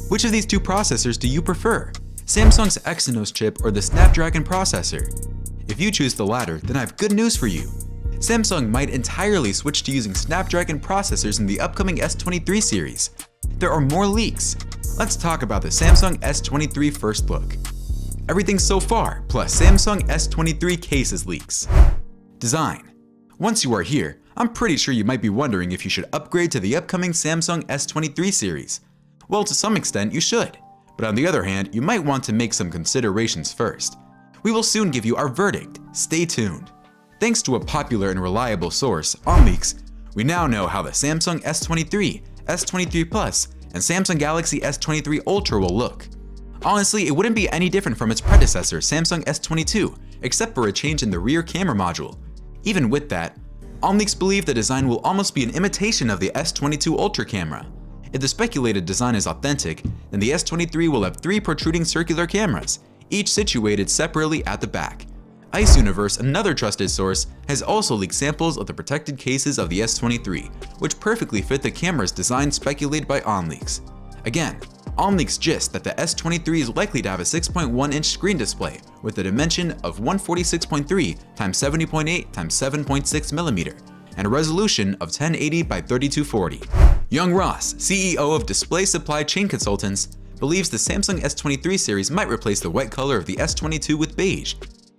Which of these two processors do you prefer? Samsung's Exynos chip or the Snapdragon processor? If you choose the latter, then I have good news for you. Samsung might entirely switch to using Snapdragon processors in the upcoming S23 series. There are more leaks. Let's talk about the Samsung S23 First look. Everything so far, plus Samsung S23 cases leaks. Design. Once you are here, I'm pretty sure you might be wondering if you should upgrade to the upcoming Samsung S23 series. Well, to some extent you should, but on the other hand, you might want to make some considerations first. We will soon give you our verdict. Stay tuned. Thanks to a popular and reliable source, OnLeaks, we now know how the Samsung S23, S23 Plus, and Samsung Galaxy S23 Ultra will look. Honestly, it wouldn't be any different from its predecessor, Samsung S22, except for a change in the rear camera module. Even with that, OnLeaks believe the design will almost be an imitation of the S22 Ultra camera. If the speculated design is authentic, then the S23 will have 3 protruding circular cameras, each situated separately at the back. Ice Universe, another trusted source, has also leaked samples of the protected cases of the S23, which perfectly fit the camera's design speculated by OnLeaks. Again, OnLeaks gist that the S23 is likely to have a 6.1-inch screen display with a dimension of 146.3 x 70.8 x 7.6mm and a resolution of 1080 by 3240. Young Ross, CEO of Display Supply Chain Consultants, believes the Samsung S23 series might replace the white color of the S22 with beige.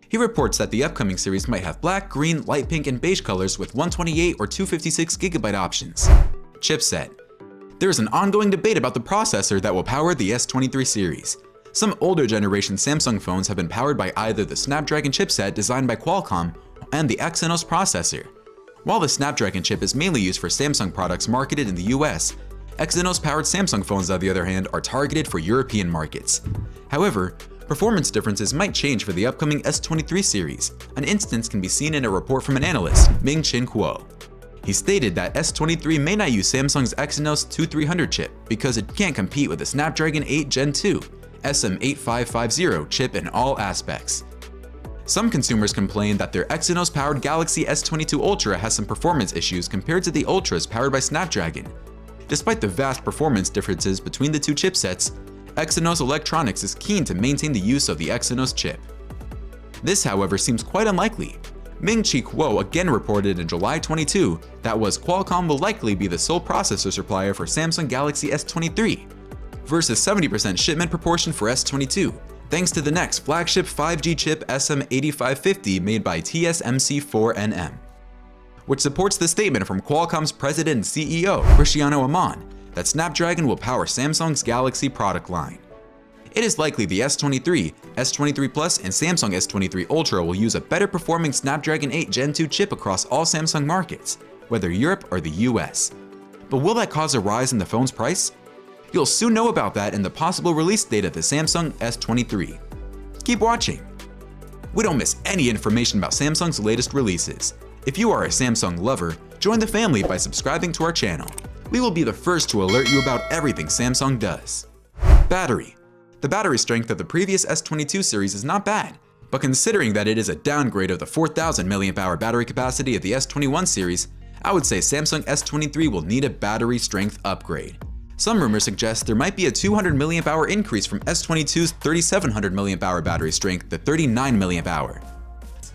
He reports that the upcoming series might have black, green, light pink, and beige colors with 128 or 256GB options. Chipset. There is an ongoing debate about the processor that will power the S23 series. Some older generation Samsung phones have been powered by either the Snapdragon chipset designed by Qualcomm and the Exynos processor. While the Snapdragon chip is mainly used for Samsung products marketed in the US, Exynos-powered Samsung phones, on the other hand, are targeted for European markets. However, performance differences might change for the upcoming S23 series. An instance can be seen in a report from an analyst, Ming-Chin Kuo. He stated that S23 may not use Samsung's Exynos 2300 chip because it can't compete with the Snapdragon 8 Gen 2 SM8550 chip in all aspects. Some consumers complain that their Exynos-powered Galaxy S22 Ultra has some performance issues compared to the Ultras powered by Snapdragon. Despite the vast performance differences between the two chipsets, Exynos Electronics is keen to maintain the use of the Exynos chip. This, however, seems quite unlikely. Ming-Chi Kuo again reported in July 22 that Qualcomm will likely be the sole processor supplier for Samsung Galaxy S23, versus 70% shipment proportion for S22, thanks to the next flagship 5G chip SM8550 made by TSMC4NM, which supports the statement from Qualcomm's president and CEO, Cristiano Amon, that Snapdragon will power Samsung's Galaxy product line. It is likely the S23, S23 Plus, and Samsung S23 Ultra will use a better performing Snapdragon 8 Gen 2 chip across all Samsung markets, whether Europe or the US. But will that cause a rise in the phone's price? You'll soon know about that in the possible release date of the Samsung S23. Keep watching. We don't miss any information about Samsung's latest releases. If you are a Samsung lover, join the family by subscribing to our channel. We will be the first to alert you about everything Samsung does. Battery. The battery strength of the previous S22 series is not bad, but considering that it is a downgrade of the 4000 mAh battery capacity of the S21 series, I would say Samsung S23 will need a battery strength upgrade. Some rumors suggest there might be a 200 mAh increase from S22's 3700 mAh battery strength to 39 mAh.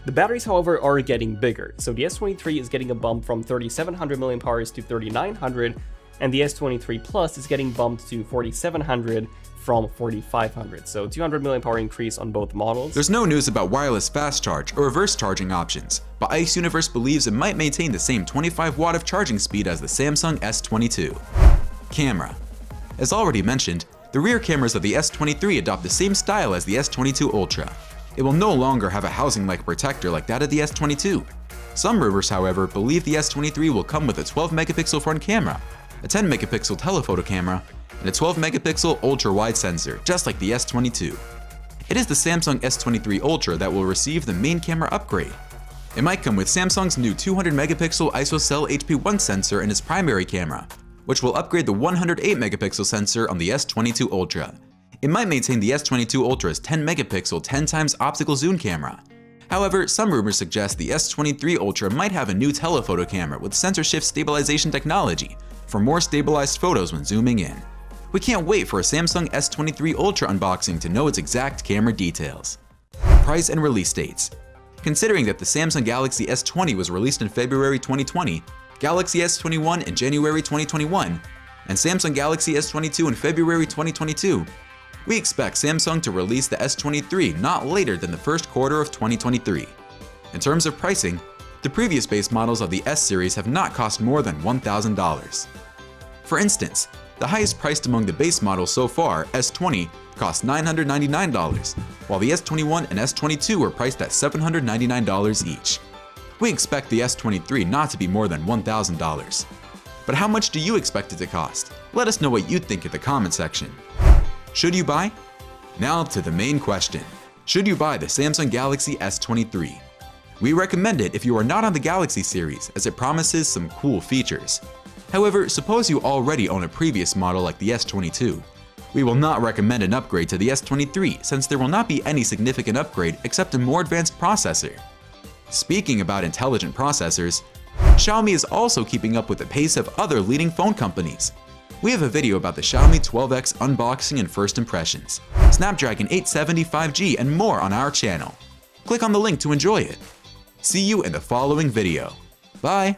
The batteries, however, are getting bigger, so the S23 is getting a bump from 3700 mAh to 3900, and the S23 Plus is getting bumped to 4700 from 4500, so 200 mAh increase on both models. There's no news about wireless fast charge or reverse charging options, but Ice Universe believes it might maintain the same 25 watt of charging speed as the Samsung S22. Camera. As already mentioned, the rear cameras of the S23 adopt the same style as the S22 Ultra. It will no longer have a housing-like protector like that of the S22. Some rumors, however, believe the S23 will come with a 12-megapixel front camera, a 10-megapixel telephoto camera, and a 12-megapixel ultra-wide sensor, just like the S22. It is the Samsung S23 Ultra that will receive the main camera upgrade. It might come with Samsung's new 200-megapixel ISOCELL HP1 sensor in its primary camera, which will upgrade the 108-megapixel sensor on the S22 Ultra. It might maintain the S22 Ultra's 10-megapixel 10x optical zoom camera. However, some rumors suggest the S23 Ultra might have a new telephoto camera with sensor shift stabilization technology for more stabilized photos when zooming in. We can't wait for a Samsung S23 Ultra unboxing to know its exact camera details. Price and release dates. Considering that the Samsung Galaxy S20 was released in February 2020, Galaxy S21 in January 2021, and Samsung Galaxy S22 in February 2022, we expect Samsung to release the S23 not later than the first quarter of 2023. In terms of pricing, the previous base models of the S series have not cost more than $1,000. For instance, the highest priced among the base models so far, S20, cost $999, while the S21 and S22 were priced at $799 each. We expect the S23 not to be more than $1,000. But how much do you expect it to cost? Let us know what you think in the comment section. Should you buy? Now to the main question. Should you buy the Samsung Galaxy S23? We recommend it if you are not on the Galaxy series, as it promises some cool features. However, suppose you already own a previous model like the S22. We will not recommend an upgrade to the S23 since there will not be any significant upgrade except a more advanced processor. Speaking about intelligent processors, Xiaomi is also keeping up with the pace of other leading phone companies. We have a video about the Xiaomi 12X unboxing and first impressions, Snapdragon 870 5G, and more on our channel. Click on the link to enjoy it. See you in the following video. Bye!